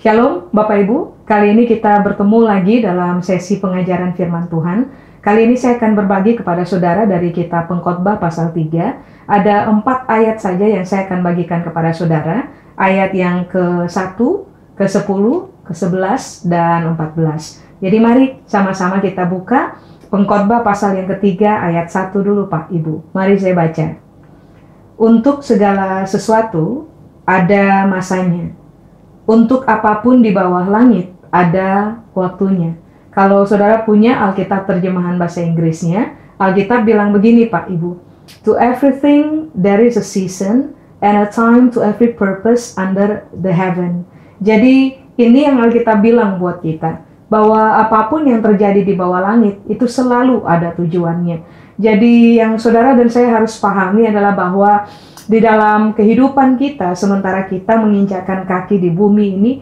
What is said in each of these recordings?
Shalom Bapak Ibu, kali ini kita bertemu lagi dalam sesi pengajaran firman Tuhan. Kali ini saya akan berbagi kepada saudara dari kitab Pengkhotbah pasal 3. Ada 4 ayat saja yang saya akan bagikan kepada saudara. Ayat yang ke-1, ke-10, ke-11, dan 14. Jadi mari sama-sama kita buka Pengkhotbah pasal yang ketiga ayat 1 dulu Pak Ibu. Mari saya baca. Untuk segala sesuatu ada masanya. Untuk apapun di bawah langit ada waktunya. Kalau saudara punya Alkitab terjemahan bahasa Inggrisnya, Alkitab bilang begini Pak Ibu. To everything there is a season and a time to every purpose under the heaven. Jadi ini yang Alkitab bilang buat kita. Bahwa apapun yang terjadi di bawah langit itu selalu ada tujuannya. Jadi yang saudara dan saya harus pahami adalah bahwa di dalam kehidupan kita, sementara kita menginjakkan kaki di bumi ini,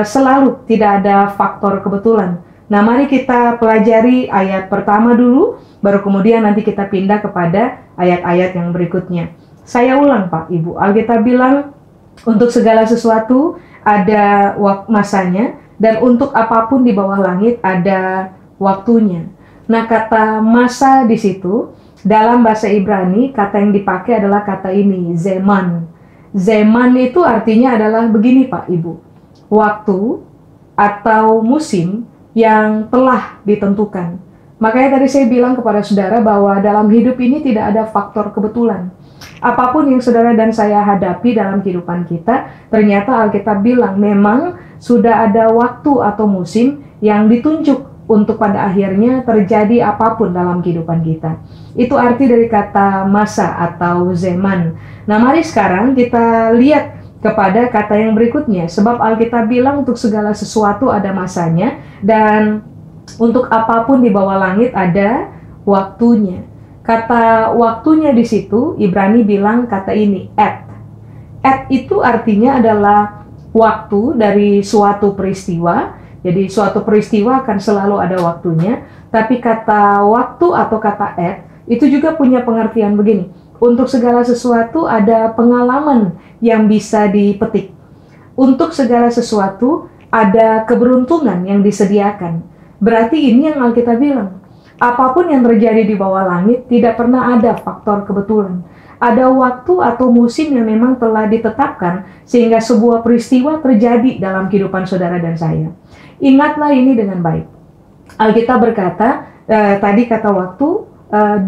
selalu tidak ada faktor kebetulan. Nah, mari kita pelajari ayat pertama dulu, baru kemudian nanti kita pindah kepada ayat-ayat yang berikutnya. Saya ulang Pak Ibu, Alkitab bilang untuk segala sesuatu ada masanya, dan untuk apapun di bawah langit ada waktunya. Nah, kata masa di situ, dalam bahasa Ibrani, kata yang dipakai adalah kata ini, zeman. Zeman itu artinya adalah begini Pak Ibu. Waktu atau musim yang telah ditentukan. Makanya tadi saya bilang kepada saudara bahwa dalam hidup ini tidak ada faktor kebetulan. Apapun yang saudara dan saya hadapi dalam kehidupan kita, ternyata Alkitab bilang memang sudah ada waktu atau musim yang ditunjuk untuk pada akhirnya terjadi apapun dalam kehidupan kita. Itu arti dari kata masa atau zeman. Nah, mari sekarang kita lihat kepada kata yang berikutnya. Sebab Alkitab bilang untuk segala sesuatu ada masanya, dan untuk apapun di bawah langit ada waktunya. Kata waktunya di situ, Ibrani bilang kata ini, at. At itu artinya adalah waktu dari suatu peristiwa. Jadi suatu peristiwa akan selalu ada waktunya, tapi kata waktu atau kata at itu juga punya pengertian begini. Untuk segala sesuatu ada pengalaman yang bisa dipetik. Untuk segala sesuatu ada keberuntungan yang disediakan. Berarti ini yang Alkitab bilang. Apapun yang terjadi di bawah langit tidak pernah ada faktor kebetulan. Ada waktu atau musim yang memang telah ditetapkan sehingga sebuah peristiwa terjadi dalam kehidupan saudara dan saya. Ingatlah ini dengan baik. Alkitab berkata, tadi kata waktu,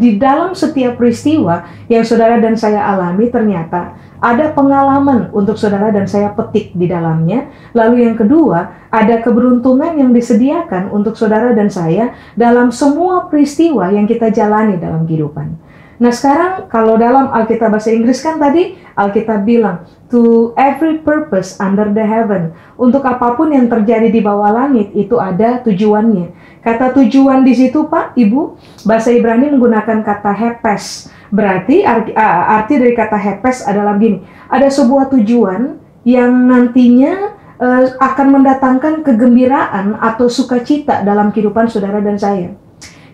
di dalam setiap peristiwa yang saudara dan saya alami ternyata ada pengalaman untuk saudara dan saya petik di dalamnya. Lalu yang kedua, ada keberuntungan yang disediakan untuk saudara dan saya dalam semua peristiwa yang kita jalani dalam kehidupan. Nah sekarang kalau dalam Alkitab bahasa Inggris kan tadi Alkitab bilang to every purpose under the heaven. Untuk apapun yang terjadi di bawah langit itu ada tujuannya. Kata tujuan di situ Pak Ibu, bahasa Ibrani menggunakan kata hepes. Berarti arti dari kata hepes adalah begini. Ada sebuah tujuan yang nantinya akan mendatangkan kegembiraan atau sukacita dalam kehidupan saudara dan saya.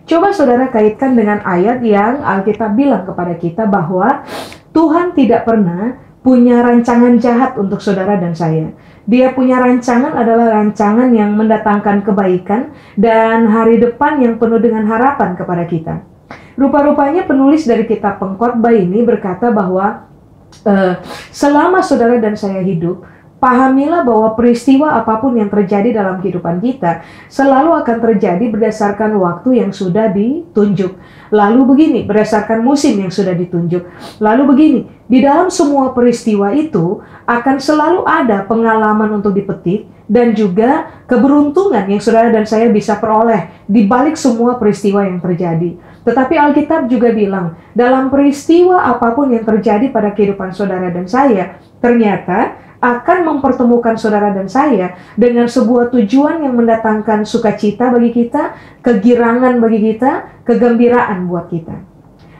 Coba saudara kaitkan dengan ayat yang Alkitab bilang kepada kita bahwa Tuhan tidak pernah punya rancangan jahat untuk saudara dan saya. Dia punya rancangan adalah rancangan yang mendatangkan kebaikan dan hari depan yang penuh dengan harapan kepada kita. Rupa-rupanya penulis dari kitab Pengkhotbah ini berkata bahwa selama saudara dan saya hidup, pahamilah bahwa peristiwa apapun yang terjadi dalam kehidupan kita selalu akan terjadi berdasarkan waktu yang sudah ditunjuk. Lalu begini, berdasarkan musim yang sudah ditunjuk. Lalu begini, di dalam semua peristiwa itu akan selalu ada pengalaman untuk dipetik dan juga keberuntungan yang saudara dan saya bisa peroleh di balik semua peristiwa yang terjadi. Tetapi Alkitab juga bilang, dalam peristiwa apapun yang terjadi pada kehidupan saudara dan saya, ternyata akan mempertemukan saudara dan saya dengan sebuah tujuan yang mendatangkan sukacita bagi kita, kegirangan bagi kita, kegembiraan buat kita.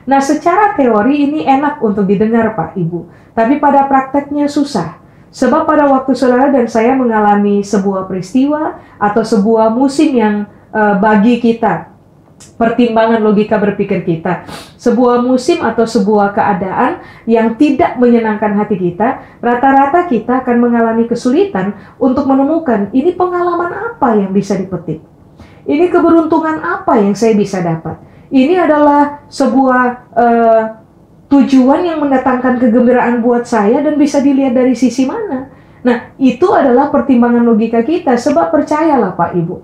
Nah, secara teori ini enak untuk didengar Pak Ibu, tapi pada prakteknya susah. Sebab pada waktu saudara dan saya mengalami sebuah peristiwa atau sebuah musim yang bagi kita pertimbangan logika berpikir kita. Sebuah musim atau sebuah keadaan yang tidak menyenangkan hati kita, rata-rata kita akan mengalami kesulitan untuk menemukan ini pengalaman apa yang bisa dipetik. Ini keberuntungan apa yang saya bisa dapat. Ini adalah sebuah tujuan yang mendatangkan kegembiraan buat saya dan bisa dilihat dari sisi mana. Nah, itu adalah pertimbangan logika kita, sebab percayalah Pak Ibu,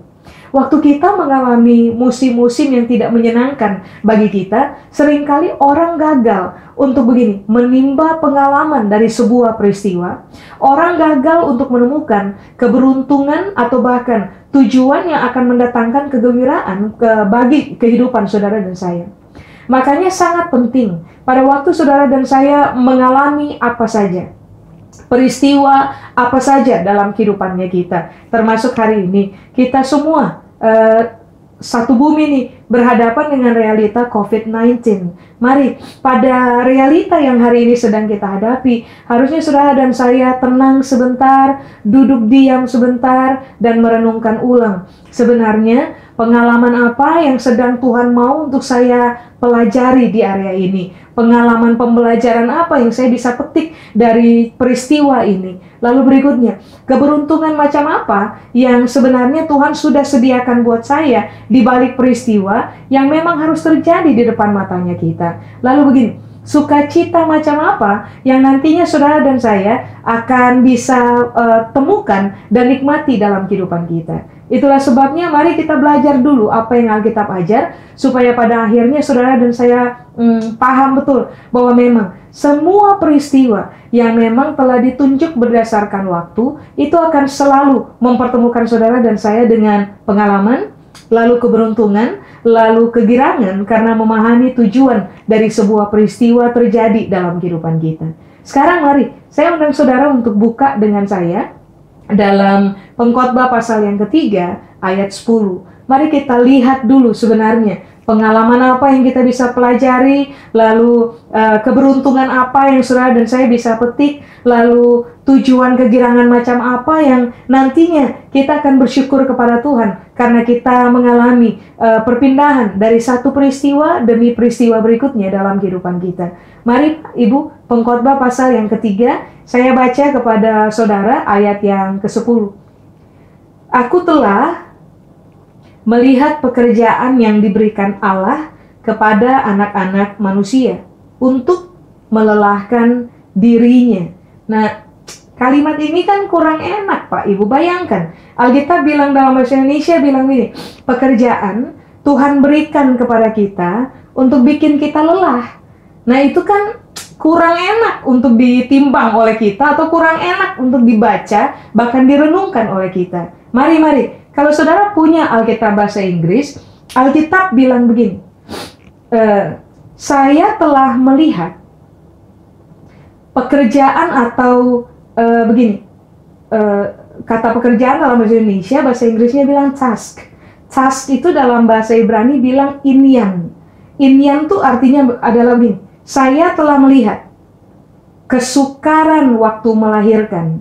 waktu kita mengalami musim-musim yang tidak menyenangkan bagi kita, seringkali orang gagal untuk begini, menimba pengalaman dari sebuah peristiwa. Orang gagal untuk menemukan keberuntungan atau bahkan tujuan yang akan mendatangkan kegembiraan bagi kehidupan saudara dan saya. Makanya sangat penting pada waktu saudara dan saya mengalami apa saja, peristiwa apa saja dalam kehidupannya kita, termasuk hari ini kita semua satu bumi nih berhadapan dengan realita COVID-19. Mari, pada realita yang hari ini sedang kita hadapi, harusnya saudara dan saya tenang sebentar, duduk diam sebentar, dan merenungkan ulang. Sebenarnya pengalaman apa yang sedang Tuhan mau untuk saya pelajari di area ini? Pengalaman pembelajaran apa yang saya bisa petik dari peristiwa ini? Lalu berikutnya, keberuntungan macam apa yang sebenarnya Tuhan sudah sediakan buat saya di balik peristiwa yang memang harus terjadi di depan matanya kita. Lalu begini, sukacita macam apa yang nantinya saudara dan saya akan bisa temukan dan nikmati dalam kehidupan kita. Itulah sebabnya mari kita belajar dulu apa yang Alkitab ajar, supaya pada akhirnya saudara dan saya paham betul bahwa memang semua peristiwa yang memang telah ditunjuk berdasarkan waktu itu akan selalu mempertemukan saudara dan saya dengan pengalaman, lalu keberuntungan, lalu kegirangan karena memahami tujuan dari sebuah peristiwa terjadi dalam kehidupan kita. Sekarang mari saya undang saudara untuk buka dengan saya dalam Pengkhotbah pasal yang ketiga ayat 10. Mari kita lihat dulu sebenarnya pengalaman apa yang kita bisa pelajari, lalu keberuntungan apa yang saudara dan saya bisa petik, lalu tujuan kegirangan macam apa yang nantinya kita akan bersyukur kepada Tuhan karena kita mengalami perpindahan dari satu peristiwa demi peristiwa berikutnya dalam kehidupan kita. Mari Ibu, Pengkhotbah pasal yang ketiga, saya baca kepada saudara ayat yang ke-10. Aku telah melihat pekerjaan yang diberikan Allah kepada anak-anak manusia untuk melelahkan dirinya. Nah, kalimat ini kan kurang enak Pak Ibu. Bayangkan, Alkitab bilang dalam bahasa Indonesia bilang ini, pekerjaan Tuhan berikan kepada kita untuk bikin kita lelah. Nah, itu kan kurang enak untuk ditimbang oleh kita atau kurang enak untuk dibaca, bahkan direnungkan oleh kita. Mari, kalau saudara punya Alkitab bahasa Inggris, Alkitab bilang begini, saya telah melihat pekerjaan atau begini, kata pekerjaan dalam bahasa Indonesia, bahasa Inggrisnya bilang task. Task itu dalam bahasa Ibrani bilang inyan. Inyan tuh artinya adalah begini, saya telah melihat kesukaran waktu melahirkan.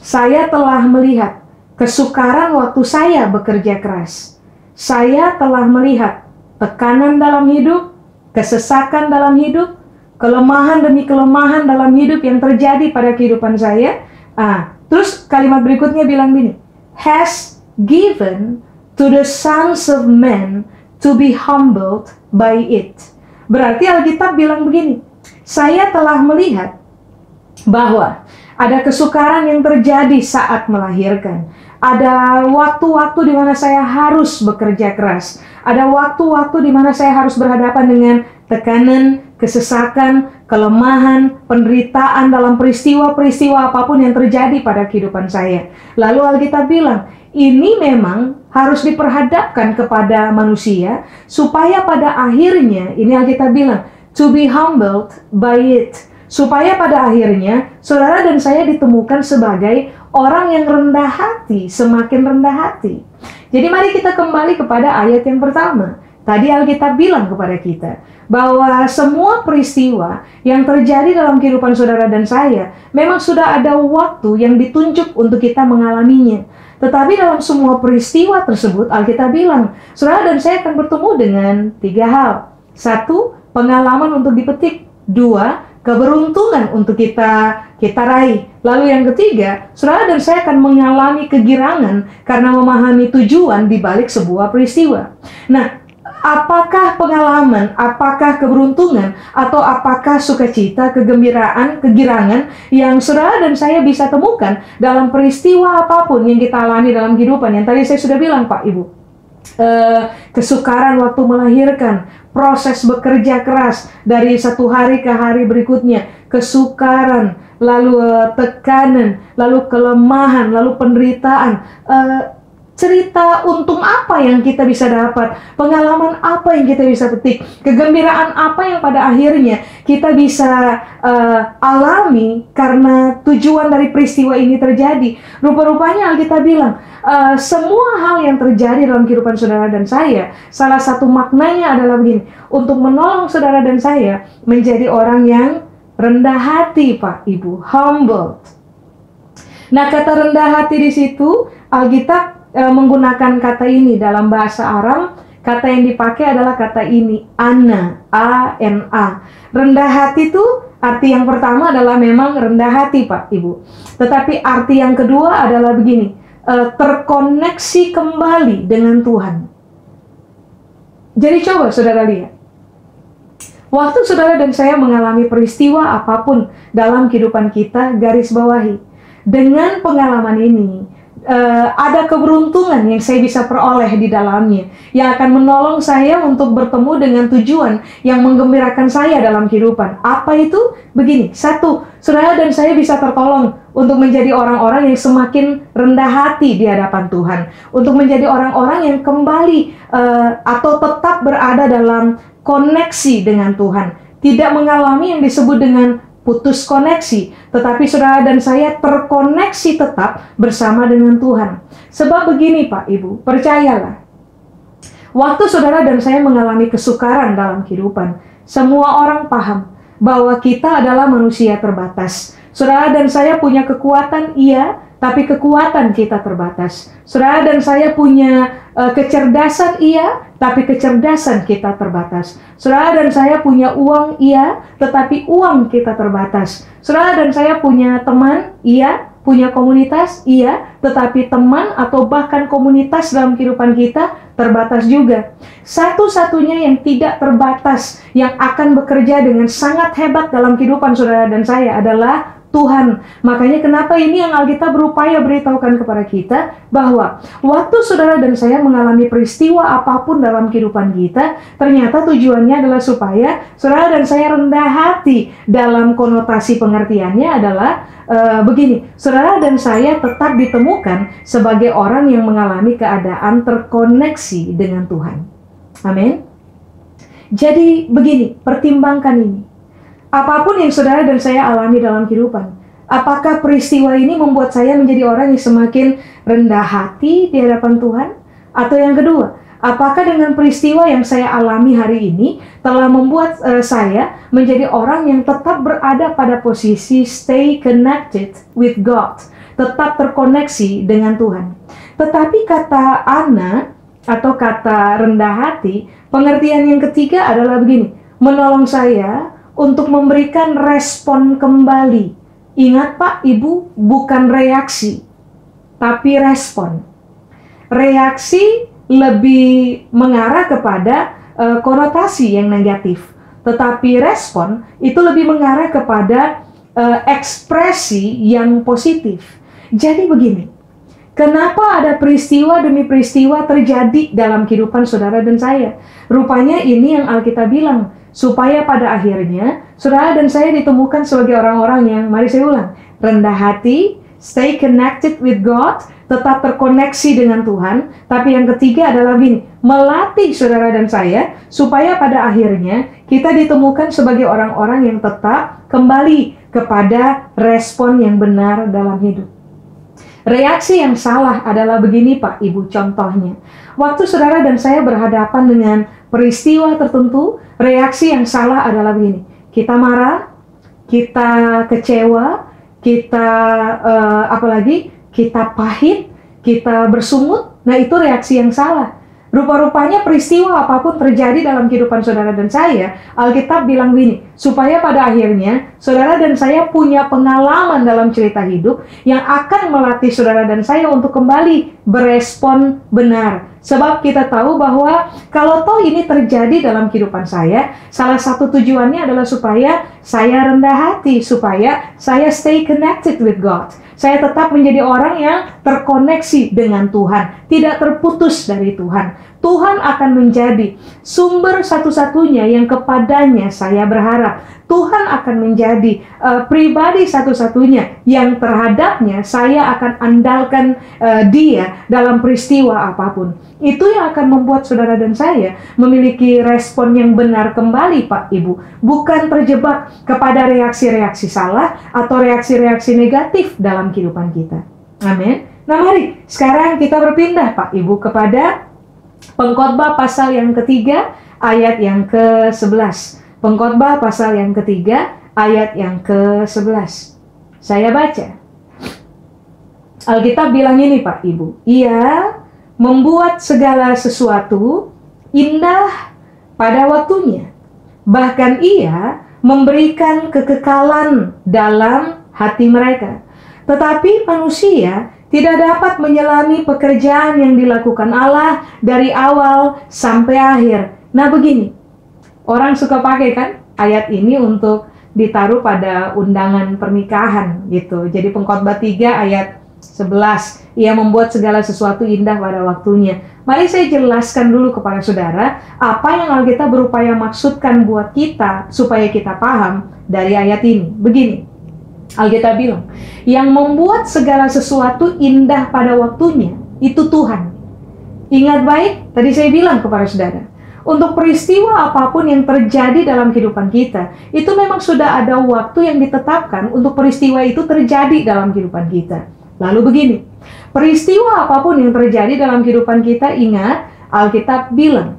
Saya telah melihat kesukaran waktu saya bekerja keras. Saya telah melihat tekanan dalam hidup, kesesakan dalam hidup, kelemahan demi kelemahan dalam hidup yang terjadi pada kehidupan saya. Terus kalimat berikutnya bilang gini, has given to the sons of men to be humbled by it. Berarti Alkitab bilang begini, saya telah melihat bahwa ada kesukaran yang terjadi saat melahirkan. Ada waktu-waktu di mana saya harus bekerja keras. Ada waktu-waktu di mana saya harus berhadapan dengan tekanan, kesesakan, kelemahan, penderitaan dalam peristiwa-peristiwa apapun yang terjadi pada kehidupan saya. Lalu Alkitab bilang, ini memang harus diperhadapkan kepada manusia supaya pada akhirnya, ini Alkitab bilang, to be humbled by it. Supaya pada akhirnya saudara dan saya ditemukan sebagai orang yang rendah hati, semakin rendah hati. Jadi mari kita kembali kepada ayat yang pertama. Tadi Alkitab bilang kepada kita bahwa semua peristiwa yang terjadi dalam kehidupan saudara dan saya memang sudah ada waktu yang ditunjuk untuk kita mengalaminya. Tetapi dalam semua peristiwa tersebut Alkitab bilang, saudara dan saya akan bertemu dengan 3 hal. 1, pengalaman untuk dipetik. 2, keberuntungan untuk kita raih. Lalu yang ketiga, saudara dan saya akan mengalami kegirangan karena memahami tujuan di balik sebuah peristiwa. Nah, apakah pengalaman, apakah keberuntungan, atau apakah sukacita, kegembiraan, kegirangan yang saudara dan saya bisa temukan dalam peristiwa apapun yang kita alami dalam kehidupan? Yang tadi saya sudah bilang, Pak Ibu, kesukaran waktu melahirkan, proses bekerja keras dari satu hari ke hari berikutnya, kesukaran, lalu tekanan, lalu kelemahan, lalu penderitaan, cerita untung apa yang kita bisa dapat, pengalaman apa yang kita bisa petik, kegembiraan apa yang pada akhirnya kita bisa alami karena tujuan dari peristiwa ini terjadi. Rupa-rupanya Alkitab bilang, semua hal yang terjadi dalam kehidupan saudara dan saya, salah satu maknanya adalah begini, untuk menolong saudara dan saya menjadi orang yang rendah hati, Pak Ibu, humble. Nah, kata rendah hati di situ, Alkitab menggunakan kata ini dalam bahasa Aram. Kata yang dipakai adalah kata ini, ana, A-N-A. Rendah hati itu arti yang pertama adalah memang rendah hati, Pak Ibu. Tetapi arti yang kedua adalah begini, terkoneksi kembali dengan Tuhan. Jadi coba saudara lihat, waktu saudara dan saya mengalami peristiwa apapun dalam kehidupan kita, garis bawahi, dengan pengalaman ini, ada keberuntungan yang saya bisa peroleh di dalamnya, yang akan menolong saya untuk bertemu dengan tujuan yang menggembirakan saya dalam kehidupan. Apa itu? Begini, 1, saudara dan saya bisa tertolong untuk menjadi orang-orang yang semakin rendah hati di hadapan Tuhan, untuk menjadi orang-orang yang kembali atau tetap berada dalam koneksi dengan Tuhan, tidak mengalami yang disebut dengan putus koneksi, tetapi saudara dan saya terkoneksi tetap bersama dengan Tuhan. Sebab begini Pak Ibu, percayalah, waktu saudara dan saya mengalami kesukaran dalam kehidupan, semua orang paham bahwa kita adalah manusia terbatas. Saudara dan saya punya kekuatan, iya, tapi kekuatan kita terbatas. Saudara dan saya punya kecerdasan, iya, tapi kecerdasan kita terbatas. Saudara dan saya punya uang, iya, tetapi uang kita terbatas. Saudara dan saya punya teman, iya, punya komunitas, iya, tetapi teman atau bahkan komunitas dalam kehidupan kita terbatas juga. Satu-satunya yang tidak terbatas, yang akan bekerja dengan sangat hebat dalam kehidupan saudara dan saya adalah Tuhan. Makanya kenapa ini yang Alkitab berupaya beritahukan kepada kita, bahwa waktu saudara dan saya mengalami peristiwa apapun dalam kehidupan kita, ternyata tujuannya adalah supaya saudara dan saya rendah hati. Dalam konotasi pengertiannya adalah begini, saudara dan saya tetap ditemukan sebagai orang yang mengalami keadaan terkoneksi dengan Tuhan. Amin. Jadi begini, pertimbangkan ini. Apapun yang saudara dan saya alami dalam kehidupan, apakah peristiwa ini membuat saya menjadi orang yang semakin rendah hati di hadapan Tuhan? Atau yang kedua, apakah dengan peristiwa yang saya alami hari ini telah membuat saya menjadi orang yang tetap berada pada posisi stay connected with God, tetap terkoneksi dengan Tuhan? Tetapi kata ana atau kata rendah hati, pengertian yang ketiga adalah begini, menolong saya untuk memberikan respon kembali. Ingat Pak, Ibu, bukan reaksi, tapi respon. Reaksi lebih mengarah kepada konotasi yang negatif. Tetapi respon itu lebih mengarah kepada ekspresi yang positif. Jadi begini, kenapa ada peristiwa demi peristiwa terjadi dalam kehidupan saudara dan saya? Rupanya ini yang Alkitab bilang, supaya pada akhirnya saudara dan saya ditemukan sebagai orang-orang yang, mari saya ulang, rendah hati, stay connected with God, tetap terkoneksi dengan Tuhan. Tapi yang ketiga adalah begini, melatih saudara dan saya supaya pada akhirnya kita ditemukan sebagai orang-orang yang tetap kembali kepada respon yang benar dalam hidup. Reaksi yang salah adalah begini Pak Ibu, contohnya, waktu saudara dan saya berhadapan dengan peristiwa tertentu, reaksi yang salah adalah begini. Kita marah, kita kecewa, kita apalagi kita pahit, kita bersungut. Nah, itu reaksi yang salah. Rupa-rupanya peristiwa apapun terjadi dalam kehidupan saudara dan saya, Alkitab bilang begini, supaya pada akhirnya saudara dan saya punya pengalaman dalam cerita hidup yang akan melatih saudara dan saya untuk kembali berespon benar. Sebab kita tahu bahwa kalau toh ini terjadi dalam kehidupan saya, salah satu tujuannya adalah supaya saya rendah hati, supaya saya stay connected with God. Saya tetap menjadi orang yang terkoneksi dengan Tuhan, tidak terputus dari Tuhan. Tuhan akan menjadi sumber satu-satunya yang kepadanya saya berharap. Tuhan akan menjadi pribadi satu-satunya yang terhadapnya saya akan andalkan dia dalam peristiwa apapun. Itu yang akan membuat saudara dan saya memiliki respon yang benar kembali, Pak Ibu. Bukan terjebak kepada reaksi-reaksi salah atau reaksi-reaksi negatif dalam kehidupan kita. Amin. Nah, mari sekarang kita berpindah, Pak Ibu, kepada Pengkhotbah pasal yang ketiga, ayat yang ke-11. Pengkhotbah pasal yang ketiga, ayat yang ke-11. Saya baca. Alkitab bilang ini, Pak Ibu. Ia membuat segala sesuatu indah pada waktunya. Bahkan ia memberikan kekekalan dalam hati mereka. Tetapi manusia tidak dapat menyelami pekerjaan yang dilakukan Allah dari awal sampai akhir. Nah, begini. Orang suka pakai kan ayat ini untuk ditaruh pada undangan pernikahan gitu. Jadi Pengkhotbah 3 ayat 11. Ia membuat segala sesuatu indah pada waktunya. Mari saya jelaskan dulu kepada saudara apa yang Alkitab berupaya maksudkan buat kita supaya kita paham dari ayat ini. Begini. Alkitab bilang, yang membuat segala sesuatu indah pada waktunya, itu Tuhan. Ingat baik, tadi saya bilang kepada saudara, untuk peristiwa apapun yang terjadi dalam kehidupan kita, itu memang sudah ada waktu yang ditetapkan untuk peristiwa itu terjadi dalam kehidupan kita. Lalu begini, peristiwa apapun yang terjadi dalam kehidupan kita, ingat, Alkitab bilang,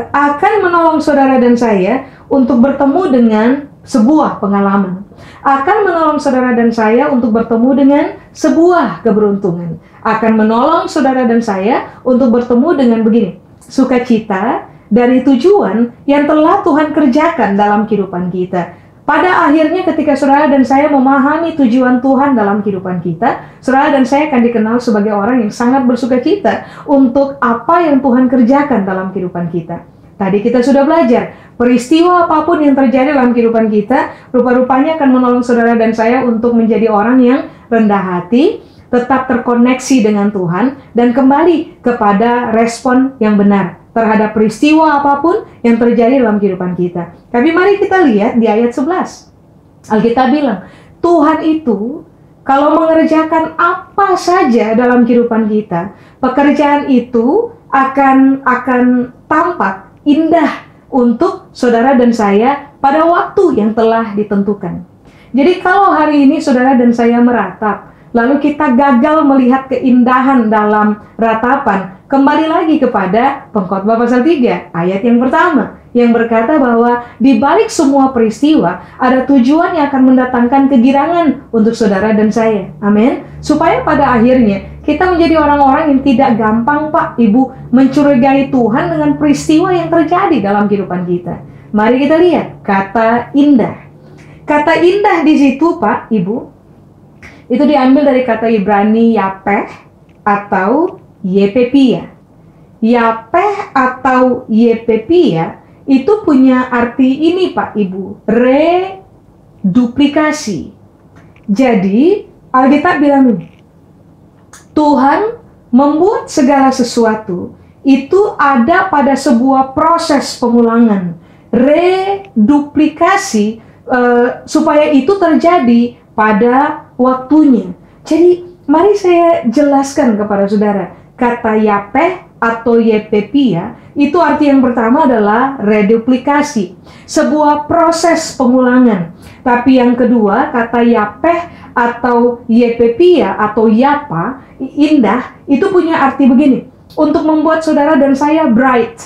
akan menolong saudara dan saya untuk bertemu dengan sebuah pengalaman. Akan menolong saudara dan saya untuk bertemu dengan sebuah keberuntungan. Akan menolong saudara dan saya untuk bertemu dengan begini, sukacita dari tujuan yang telah Tuhan kerjakan dalam kehidupan kita. Pada akhirnya ketika saudara dan saya memahami tujuan Tuhan dalam kehidupan kita, saudara dan saya akan dikenal sebagai orang yang sangat bersukacita untuk apa yang Tuhan kerjakan dalam kehidupan kita. Tadi kita sudah belajar, peristiwa apapun yang terjadi dalam kehidupan kita, rupa-rupanya akan menolong saudara dan saya untuk menjadi orang yang rendah hati, tetap terkoneksi dengan Tuhan, dan kembali kepada respon yang benar terhadap peristiwa apapun yang terjadi dalam kehidupan kita. Tapi mari kita lihat di ayat 11. Alkitab bilang, Tuhan itu kalau mengerjakan apa saja dalam kehidupan kita, pekerjaan itu akan tampak indah untuk saudara dan saya pada waktu yang telah ditentukan. Jadi kalau hari ini saudara dan saya meratap, lalu kita gagal melihat keindahan dalam ratapan, kembali lagi kepada Pengkhotbah pasal 3, ayat yang pertama, yang berkata bahwa di balik semua peristiwa, ada tujuan yang akan mendatangkan kegirangan untuk saudara dan saya. Amin. Supaya pada akhirnya, kita menjadi orang-orang yang tidak gampang, Pak, Ibu, mencurigai Tuhan dengan peristiwa yang terjadi dalam kehidupan kita. Mari kita lihat kata indah. Kata indah di situ, Pak, Ibu, itu diambil dari kata Ibrani yapeh atau yepepia. Yapeh atau yepepia itu punya arti ini, Pak, Ibu, reduplikasi. Jadi, Alkitab bilang ini, Tuhan membuat segala sesuatu itu ada pada sebuah proses pengulangan, reduplikasi, supaya itu terjadi pada waktunya. Jadi, mari saya jelaskan kepada saudara, kata yapeh atau yepepia itu arti yang pertama adalah reduplikasi, sebuah proses pengulangan. Tapi yang kedua, kata yapeh atau yepepia atau yapa, indah, itu punya arti begini, untuk membuat saudara dan saya bright,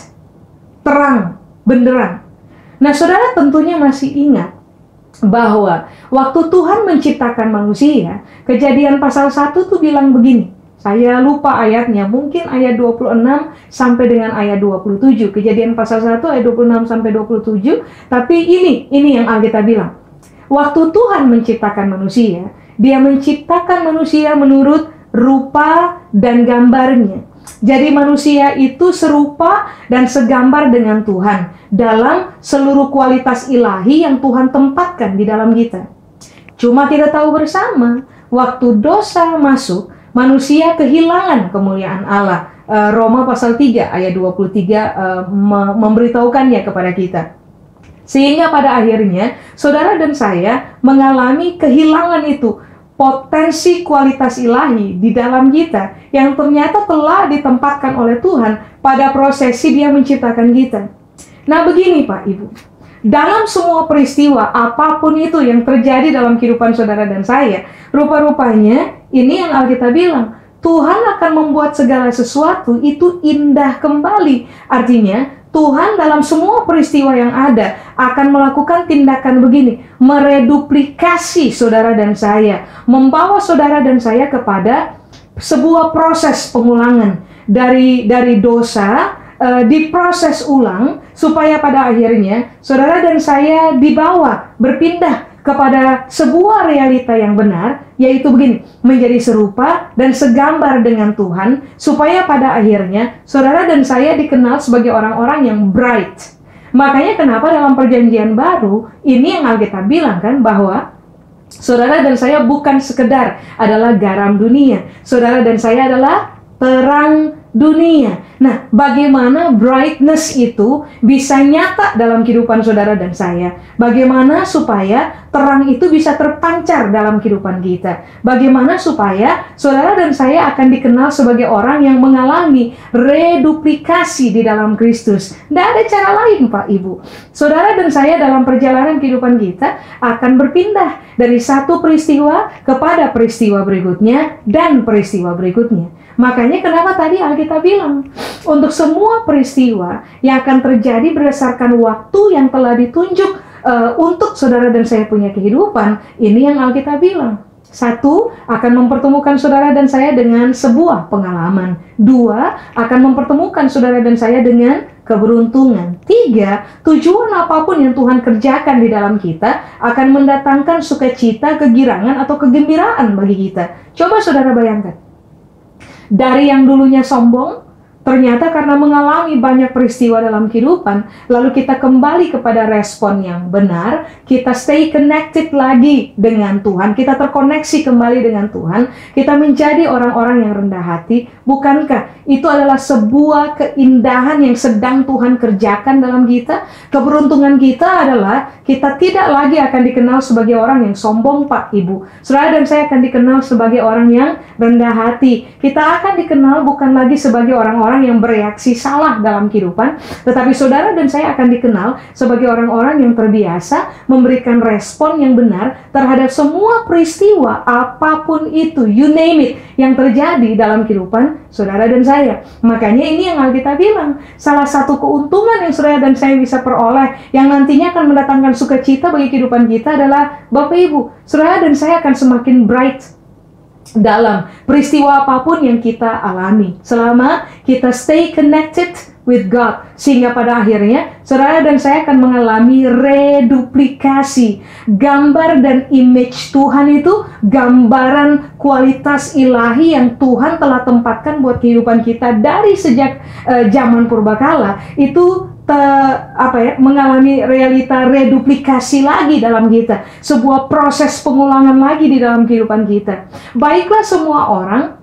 terang, benderang. Nah, saudara tentunya masih ingat bahwa waktu Tuhan menciptakan manusia, Kejadian pasal 1 tuh bilang begini. Saya lupa ayatnya, mungkin ayat 26 sampai dengan ayat 27. Kejadian pasal 1 ayat 26 sampai 27. Tapi ini yang Alkitab bilang. Waktu Tuhan menciptakan manusia, Dia menciptakan manusia menurut rupa dan gambarnya. Jadi manusia itu serupa dan segambar dengan Tuhan dalam seluruh kualitas ilahi yang Tuhan tempatkan di dalam kita. Cuma kita tahu bersama, waktu dosa masuk, manusia kehilangan kemuliaan Allah. Roma pasal 3 ayat 23 memberitahukannya kepada kita. Sehingga pada akhirnya, saudara dan saya mengalami kehilangan itu, potensi kualitas ilahi di dalam kita yang ternyata telah ditempatkan oleh Tuhan pada prosesi Dia menciptakan kita. Nah begini Pak Ibu, dalam semua peristiwa apapun itu yang terjadi dalam kehidupan saudara dan saya, rupa-rupanya ini yang Alkitab bilang, Tuhan akan membuat segala sesuatu itu indah kembali. Artinya Tuhan dalam semua peristiwa yang ada akan melakukan tindakan begini, mereduplikasi saudara dan saya, membawa saudara dan saya kepada sebuah proses pengulangan dari dosa, diproses ulang supaya pada akhirnya saudara dan saya dibawa berpindah kepada sebuah realita yang benar, yaitu begini, menjadi serupa dan segambar dengan Tuhan, supaya pada akhirnya saudara dan saya dikenal sebagai orang-orang yang bright. Makanya kenapa dalam perjanjian baru, ini yang Alkitab bilang kan, bahwa saudara dan saya bukan sekedar adalah garam dunia, saudara dan saya adalah terang dunia. Nah, bagaimana brightness itu bisa nyata dalam kehidupan saudara dan saya? Bagaimana supaya terang itu bisa terpancar dalam kehidupan kita? Bagaimana supaya saudara dan saya akan dikenal sebagai orang yang mengalami reduplikasi di dalam Kristus? Tidak ada cara lain, Pak Ibu. Saudara dan saya dalam perjalanan kehidupan kita akan berpindah dari satu peristiwa kepada peristiwa berikutnya dan peristiwa berikutnya. Makanya kenapa tadi Alkitab bilang, untuk semua peristiwa yang akan terjadi berdasarkan waktu yang telah ditunjuk untuk saudara dan saya punya kehidupan, ini yang Alkitab bilang. 1, akan mempertemukan saudara dan saya dengan sebuah pengalaman. 2, akan mempertemukan saudara dan saya dengan keberuntungan. 3, tujuan apapun yang Tuhan kerjakan di dalam kita akan mendatangkan sukacita, kegirangan, atau kegembiraan bagi kita. Coba saudara bayangkan. Dari yang dulunya sombong, ternyata karena mengalami banyak peristiwa dalam kehidupan, lalu kita kembali kepada respon yang benar, kita stay connected lagi dengan Tuhan, kita terkoneksi kembali dengan Tuhan, kita menjadi orang-orang yang rendah hati. Bukankah itu adalah sebuah keindahan yang sedang Tuhan kerjakan dalam kita? Keberuntungan kita adalah kita tidak lagi akan dikenal sebagai orang yang sombong, Pak Ibu. Saudara dan saya akan dikenal sebagai orang yang rendah hati. Kita akan dikenal bukan lagi sebagai orang-orang yang bereaksi salah dalam kehidupan, tetapi saudara dan saya akan dikenal sebagai orang-orang yang terbiasa memberikan respon yang benar terhadap semua peristiwa apapun itu, you name it, yang terjadi dalam kehidupan saudara dan saya. Makanya ini yang Alkitab bilang, salah satu keuntungan yang saudara dan saya bisa peroleh yang nantinya akan mendatangkan sukacita bagi kehidupan kita adalah, Bapak Ibu, saudara dan saya akan semakin bright dalam peristiwa apapun yang kita alami selama kita stay connected with God, sehingga pada akhirnya saudara dan saya akan mengalami reduplikasi. Gambar dan image Tuhan itu gambaran kualitas ilahi yang Tuhan telah tempatkan buat kehidupan kita dari sejak zaman purbakala itu mengalami realita reduplikasi lagi dalam kita, sebuah proses pengulangan lagi di dalam kehidupan kita. Baiklah semua orang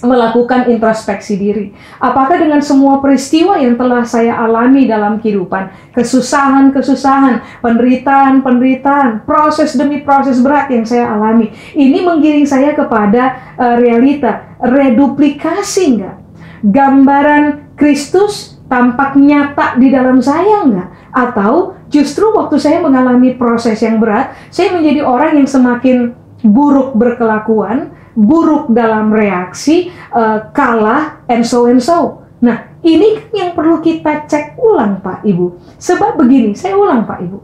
melakukan introspeksi diri. Apakah dengan semua peristiwa yang telah saya alami dalam kehidupan, kesusahan-kesusahan, penderitaan, proses demi proses berat yang saya alami, ini menggiring saya kepada realita reduplikasi enggak? Gambaran Kristus tampak nyata di dalam saya enggak? Atau justru waktu saya mengalami proses yang berat, saya menjadi orang yang semakin buruk berkelakuan, buruk dalam reaksi, kalah, and so. Nah, Ini yang perlu kita cek ulang Pak Ibu. Sebab begini, saya ulang Pak Ibu.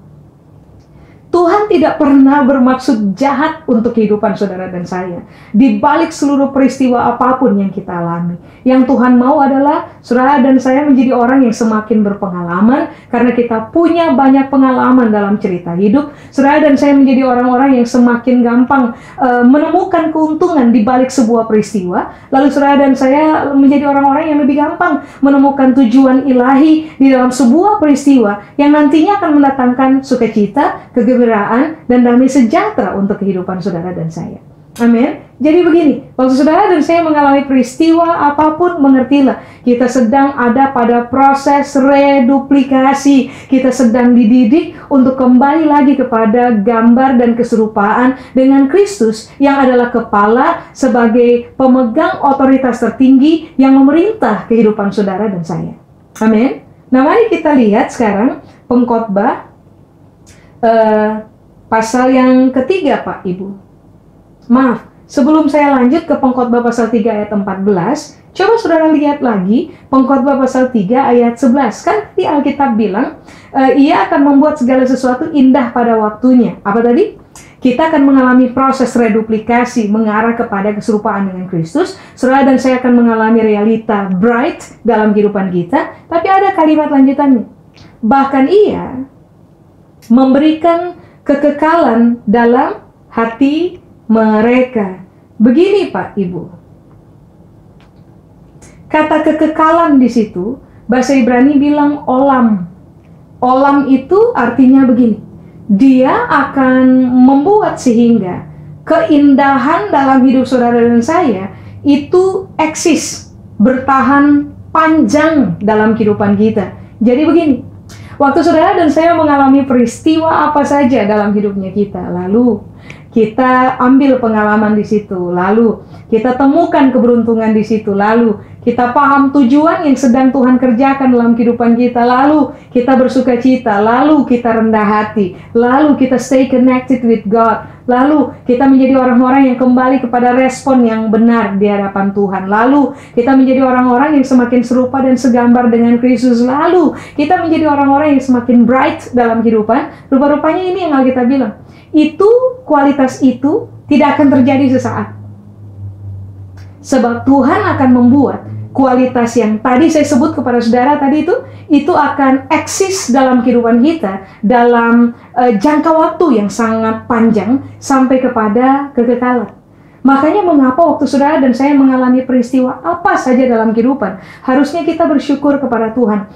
Tuhan tidak pernah bermaksud jahat untuk kehidupan saudara dan saya. Di balik seluruh peristiwa apapun yang kita alami, yang Tuhan mau adalah saudara dan saya menjadi orang yang semakin berpengalaman, karena kita punya banyak pengalaman dalam cerita hidup. Saudara dan saya menjadi orang-orang yang semakin gampang menemukan keuntungan di balik sebuah peristiwa. Lalu saudara dan saya menjadi orang-orang yang lebih gampang menemukan tujuan ilahi di dalam sebuah peristiwa yang nantinya akan mendatangkan sukacita, kegembiraan, dan damai sejahtera untuk kehidupan saudara dan saya. Amin. Jadi begini, waktu saudara dan saya mengalami peristiwa apapun, mengertilah, kita sedang ada pada proses reduplikasi. Kita sedang dididik untuk kembali lagi kepada gambar dan keserupaan dengan Kristus yang adalah kepala sebagai pemegang otoritas tertinggi yang memerintah kehidupan saudara dan saya. Amin. Nah, mari kita lihat sekarang Pengkhotbah pasal yang ketiga Pak Ibu. Maaf, sebelum saya lanjut ke Pengkhotbah pasal 3 ayat 14, coba saudara lihat lagi Pengkhotbah pasal 3 ayat 11. Kan di Alkitab bilang, ia akan membuat segala sesuatu indah pada waktunya. Apa tadi? Kita akan mengalami proses reduplikasi mengarah kepada keserupaan dengan Kristus. Saudara dan saya akan mengalami realita bright dalam kehidupan kita. Tapi ada kalimat lanjutannya. Bahkan ia memberikan kekekalan dalam hati mereka. Begini Pak Ibu. Kata kekekalan di situ, bahasa Ibrani bilang olam. Olam itu artinya begini. Dia akan membuat sehingga keindahan dalam hidup saudara dan saya itu eksis, bertahan panjang dalam kehidupan kita. Jadi begini. Waktu saudara dan saya mengalami peristiwa apa saja dalam hidupnya kita, lalu kita ambil pengalaman di situ, lalu kita temukan keberuntungan di situ, lalu kita paham tujuan yang sedang Tuhan kerjakan dalam kehidupan kita, lalu kita bersuka cita, lalu kita rendah hati, lalu kita stay connected with God, lalu kita menjadi orang-orang yang kembali kepada respon yang benar di hadapan Tuhan, lalu kita menjadi orang-orang yang semakin serupa dan segambar dengan Kristus, lalu kita menjadi orang-orang yang semakin bright dalam kehidupan. Rupa-rupanya ini yang Alkitab bilang, itu kualitas itu tidak akan terjadi sesaat. Sebab Tuhan akan membuat kualitas yang tadi saya sebut kepada saudara tadi itu akan eksis dalam kehidupan kita dalam jangka waktu yang sangat panjang sampai kepada kekekalan. Makanya mengapa waktu saudara dan saya mengalami peristiwa apa saja dalam kehidupan, harusnya kita bersyukur kepada Tuhan.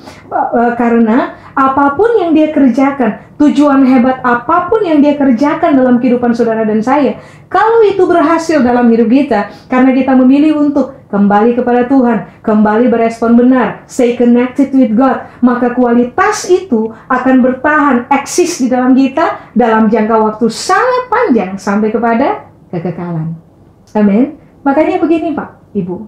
Karena apapun yang Dia kerjakan, tujuan hebat apapun yang Dia kerjakan dalam kehidupan saudara dan saya, kalau itu berhasil dalam hidup kita, karena kita memilih untuk kembali kepada Tuhan, kembali berespon benar, stay connected with God, maka kualitas itu akan bertahan, eksis di dalam kita dalam jangka waktu sangat panjang sampai kepada kekekalan. Amin. Makanya begini Pak, Ibu.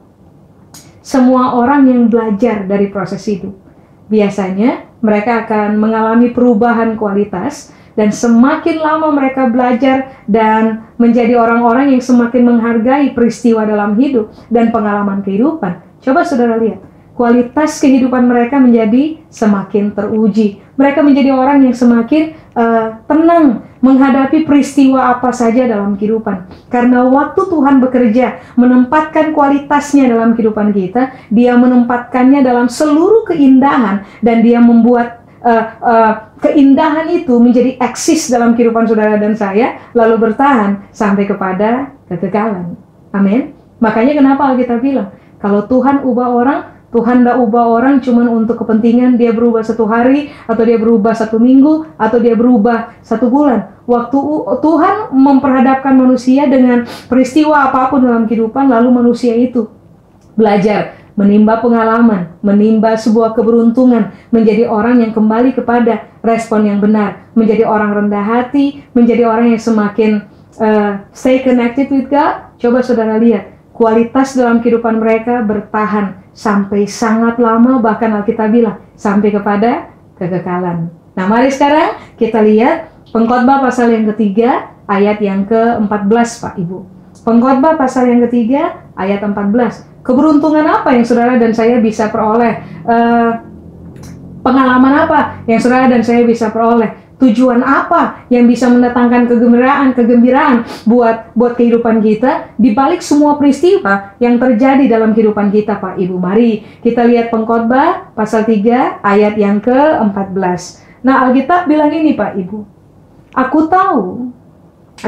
Semua orang yang belajar dari proses hidup, biasanya mereka akan mengalami perubahan kualitas, dan semakin lama mereka belajar dan menjadi orang-orang yang semakin menghargai peristiwa dalam hidup dan pengalaman kehidupan. Coba saudara lihat, kualitas kehidupan mereka menjadi semakin teruji. Mereka menjadi orang yang semakin tenang menghadapi peristiwa apa saja dalam kehidupan. Karena waktu Tuhan bekerja, menempatkan kualitasnya dalam kehidupan kita, Dia menempatkannya dalam seluruh keindahan, dan Dia membuat keindahan itu menjadi eksis dalam kehidupan saudara dan saya, lalu bertahan sampai kepada kekekalan. Amin. Makanya kenapa Alkitab bilang, kalau Tuhan ubah orang, Tuhan tidak ubah orang cuma untuk kepentingan dia berubah 1 hari, atau dia berubah 1 minggu, atau dia berubah 1 bulan. Waktu Tuhan memperhadapkan manusia dengan peristiwa apapun dalam kehidupan, lalu manusia itu belajar, menimba pengalaman, menimba sebuah keberuntungan, menjadi orang yang kembali kepada respon yang benar, menjadi orang rendah hati, menjadi orang yang semakin stay connected with God. Coba saudara lihat, kualitas dalam kehidupan mereka bertahan sampai sangat lama, bahkan Alkitab bilang sampai kepada kekekalan. Nah, mari sekarang kita lihat Pengkhotbah pasal yang ketiga ayat yang ke-14 Pak Ibu. Pengkhotbah pasal yang ketiga ayat 14. Keberuntungan apa yang saudara dan saya bisa peroleh? Pengalaman apa yang saudara dan saya bisa peroleh? Tujuan apa yang bisa mendatangkan kegembiraan buat kehidupan kita di balik semua peristiwa yang terjadi dalam kehidupan kita, Pak Ibu? Mari kita lihat Pengkhotbah pasal 3 ayat yang ke-14. Nah, Alkitab bilang ini, Pak Ibu. Aku tahu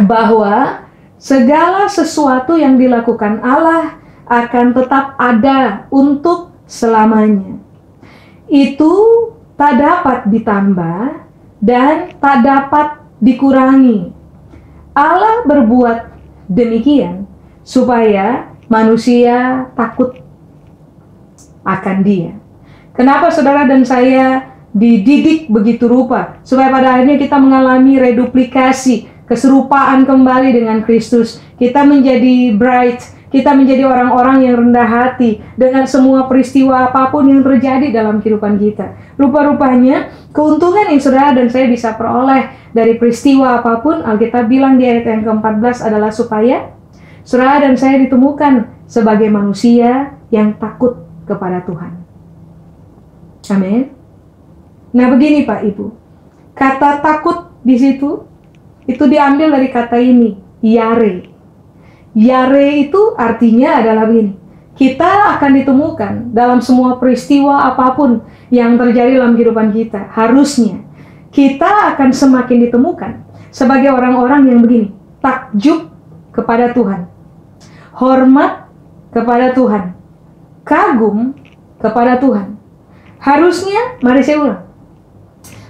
bahwa segala sesuatu yang dilakukan Allah akan tetap ada untuk selamanya. Itu tak dapat ditambah dan tak dapat dikurangi. Allah berbuat demikian supaya manusia takut akan Dia. Kenapa saudara dan saya dididik begitu rupa? Supaya pada akhirnya kita mengalami reduplikasi, keserupaan kembali dengan Kristus. Kita menjadi bright, kita menjadi orang-orang yang rendah hati dengan semua peristiwa apapun yang terjadi dalam kehidupan kita. Rupa-rupanya keuntungan yang saudara dan saya bisa peroleh dari peristiwa apapun, Alkitab bilang di ayat yang ke-14 adalah supaya saudara dan saya ditemukan sebagai manusia yang takut kepada Tuhan. Amin. Nah, begini Pak Ibu, kata takut di situ itu diambil dari kata ini, yare. Yare itu artinya adalah begini. Kita akan ditemukan dalam semua peristiwa apapun yang terjadi dalam kehidupan kita. Harusnya kita akan semakin ditemukan sebagai orang-orang yang begini. Takjub kepada Tuhan. Hormat kepada Tuhan. Kagum kepada Tuhan. Harusnya, mari saya ulang.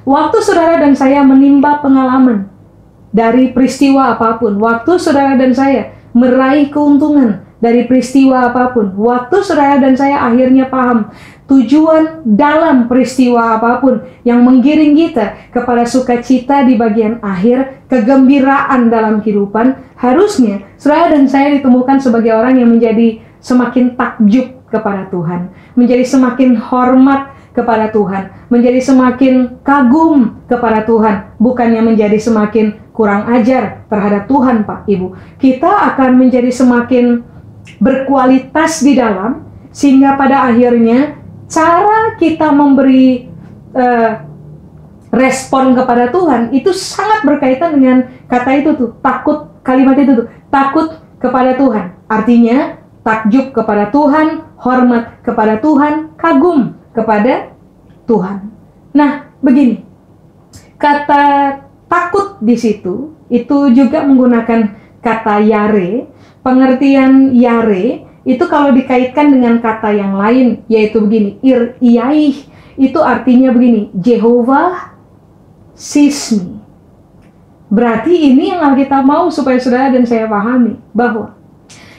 Waktu saudara dan saya menimba pengalaman dari peristiwa apapun, waktu saudara dan saya meraih keuntungan dari peristiwa apapun, waktu saudara dan saya akhirnya paham tujuan dalam peristiwa apapun yang menggiring kita kepada sukacita di bagian akhir, kegembiraan dalam kehidupan, harusnya saudara dan saya ditemukan sebagai orang yang menjadi semakin takjub kepada Tuhan, menjadi semakin hormat kepada Tuhan, menjadi semakin kagum kepada Tuhan, bukannya menjadi semakin kurang ajar terhadap Tuhan, Pak Ibu. Kita akan menjadi semakin berkualitas di dalam, sehingga pada akhirnya cara kita memberi respon kepada Tuhan itu sangat berkaitan dengan kata itu tuh, takut, kalimat itu tuh, takut kepada Tuhan. Artinya takjub kepada Tuhan, hormat kepada Tuhan, kagum kepada Tuhan. Nah, begini, kata takut di situ itu juga menggunakan kata yare. Pengertian yare itu kalau dikaitkan dengan kata yang lain, yaitu begini, iaih, itu artinya begini, Jehovah sees me. Berarti ini yang Alkitab mau supaya saudara dan saya pahami, bahwa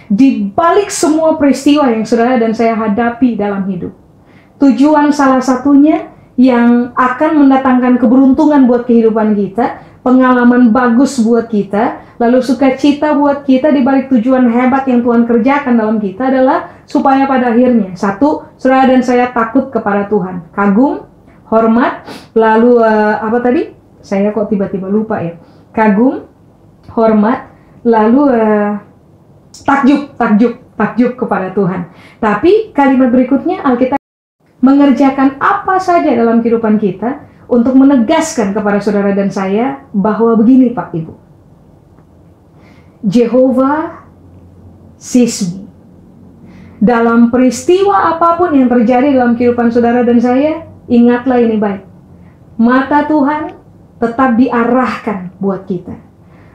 di balik semua peristiwa yang saudara dan saya hadapi dalam hidup, tujuan salah satunya yang akan mendatangkan keberuntungan buat kehidupan kita, pengalaman bagus buat kita, lalu sukacita buat kita di balik tujuan hebat yang Tuhan kerjakan dalam kita adalah supaya pada akhirnya, satu, saudara dan saya takut kepada Tuhan, kagum, hormat, lalu apa tadi? Saya kok tiba-tiba lupa ya. Kagum, hormat, lalu takjub kepada Tuhan. Tapi kalimat berikutnya Alkitab mengerjakan apa saja dalam kehidupan kita untuk menegaskan kepada saudara dan saya bahwa begini Pak Ibu, Jehovah sees me. Dalam peristiwa apapun yang terjadi dalam kehidupan saudara dan saya, ingatlah ini baik, mata Tuhan tetap diarahkan buat kita.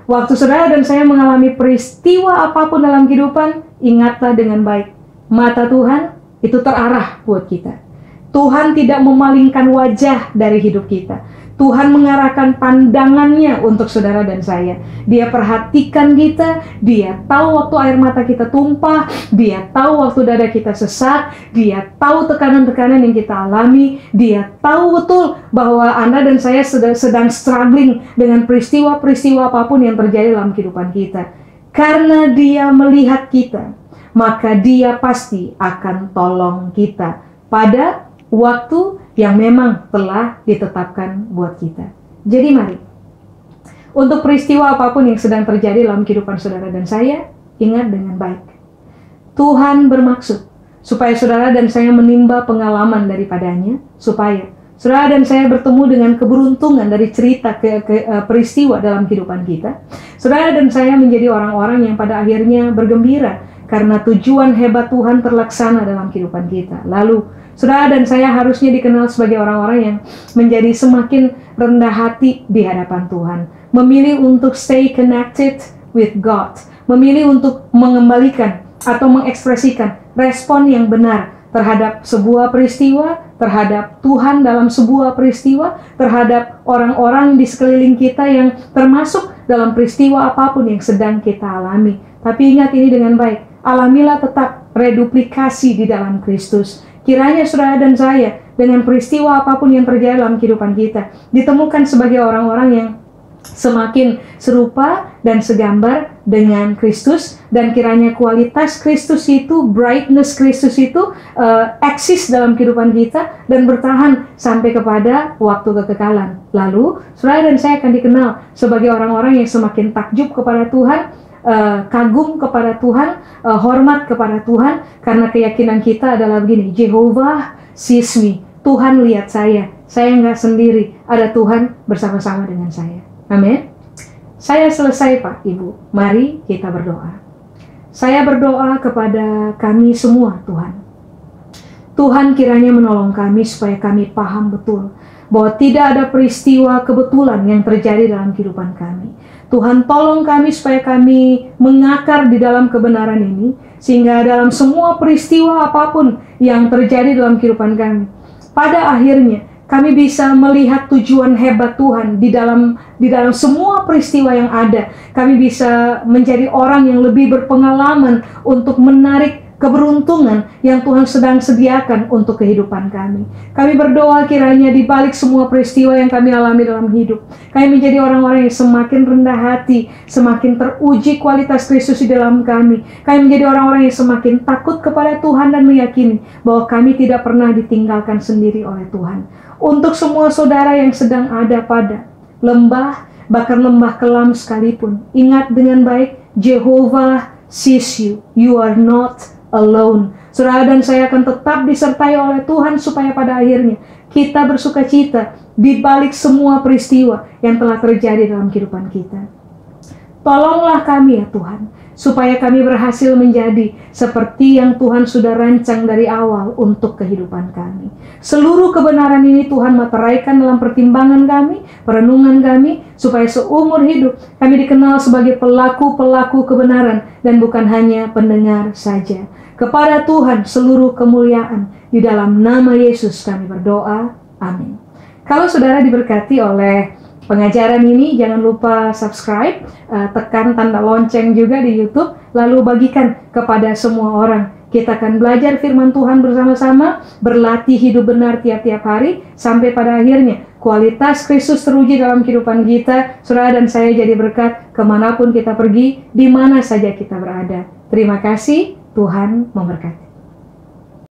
Waktu saudara dan saya mengalami peristiwa apapun dalam kehidupan, ingatlah dengan baik, mata Tuhan itu terarah buat kita. Tuhan tidak memalingkan wajah dari hidup kita. Tuhan mengarahkan pandangannya untuk saudara dan saya. Dia perhatikan kita, Dia tahu waktu air mata kita tumpah, Dia tahu waktu dada kita sesak, Dia tahu tekanan-tekanan yang kita alami, Dia tahu betul bahwa Anda dan saya sedang struggling dengan peristiwa-peristiwa apapun yang terjadi dalam kehidupan kita. Karena Dia melihat kita, maka Dia pasti akan tolong kita pada waktu yang memang telah ditetapkan buat kita. Jadi mari, untuk peristiwa apapun yang sedang terjadi dalam kehidupan saudara dan saya, ingat dengan baik, Tuhan bermaksud supaya saudara dan saya menimba pengalaman daripadanya, supaya saudara dan saya bertemu dengan keberuntungan dari cerita peristiwa dalam kehidupan kita. Saudara dan saya menjadi orang-orang yang pada akhirnya bergembira karena tujuan hebat Tuhan terlaksana dalam kehidupan kita. Lalu, saudara dan saya harusnya dikenal sebagai orang-orang yang menjadi semakin rendah hati di hadapan Tuhan. Memilih untuk stay connected with God. Memilih untuk mengembalikan atau mengekspresikan respon yang benar terhadap sebuah peristiwa, terhadap Tuhan dalam sebuah peristiwa, terhadap orang-orang di sekeliling kita yang termasuk dalam peristiwa apapun yang sedang kita alami. Tapi ingat ini dengan baik, alamilah tetap reduplikasi di dalam Kristus. Kiranya saudara dan saya dengan peristiwa apapun yang terjadi dalam kehidupan kita ditemukan sebagai orang-orang yang semakin serupa dan segambar dengan Kristus, dan kiranya kualitas Kristus itu, brightness Kristus itu eksis dalam kehidupan kita dan bertahan sampai kepada waktu kekekalan. Lalu saudara dan saya akan dikenal sebagai orang-orang yang semakin takjub kepada Tuhan, kagum kepada Tuhan, hormat kepada Tuhan, karena keyakinan kita adalah begini: Jehovah sees me, Tuhan lihat saya nggak sendiri, ada Tuhan bersama-sama dengan saya. Amin. Saya selesai Pak Ibu, mari kita berdoa. Saya berdoa kepada kami semua Tuhan. Tuhan kiranya menolong kami supaya kami paham betul bahwa tidak ada peristiwa kebetulan yang terjadi dalam kehidupan kami. Tuhan tolong kami supaya kami mengakar di dalam kebenaran ini, sehingga dalam semua peristiwa apapun yang terjadi dalam kehidupan kami, pada akhirnya kami bisa melihat tujuan hebat Tuhan di dalam semua peristiwa yang ada. Kami bisa menjadi orang yang lebih berpengalaman untuk menarik keberuntungan yang Tuhan sedang sediakan untuk kehidupan kami. Kami berdoa kiranya di balik semua peristiwa yang kami alami dalam hidup, kami menjadi orang-orang yang semakin rendah hati, semakin teruji kualitas Kristus di dalam kami. Kami menjadi orang-orang yang semakin takut kepada Tuhan dan meyakini bahwa kami tidak pernah ditinggalkan sendiri oleh Tuhan. Untuk semua saudara yang sedang ada pada lembah, bahkan lembah kelam sekalipun, ingat dengan baik, Jehovah sees you. You are not alone. Saudara dan saya akan tetap disertai oleh Tuhan supaya pada akhirnya kita bersuka cita di balik semua peristiwa yang telah terjadi dalam kehidupan kita. Tolonglah kami ya Tuhan, supaya kami berhasil menjadi seperti yang Tuhan sudah rancang dari awal untuk kehidupan kami. Seluruh kebenaran ini Tuhan materaikan dalam pertimbangan kami, perenungan kami, supaya seumur hidup kami dikenal sebagai pelaku-pelaku kebenaran dan bukan hanya pendengar saja. Kepada Tuhan seluruh kemuliaan, di dalam nama Yesus kami berdoa. Amin. Kalau saudara diberkati oleh pengajaran ini, jangan lupa subscribe, tekan tanda lonceng juga di YouTube, lalu bagikan kepada semua orang. Kita akan belajar firman Tuhan bersama-sama, berlatih hidup benar tiap-tiap hari, sampai pada akhirnya kualitas Kristus teruji dalam kehidupan kita. Saudara dan saya jadi berkat kemanapun kita pergi, di mana saja kita berada. Terima kasih, Tuhan memberkati.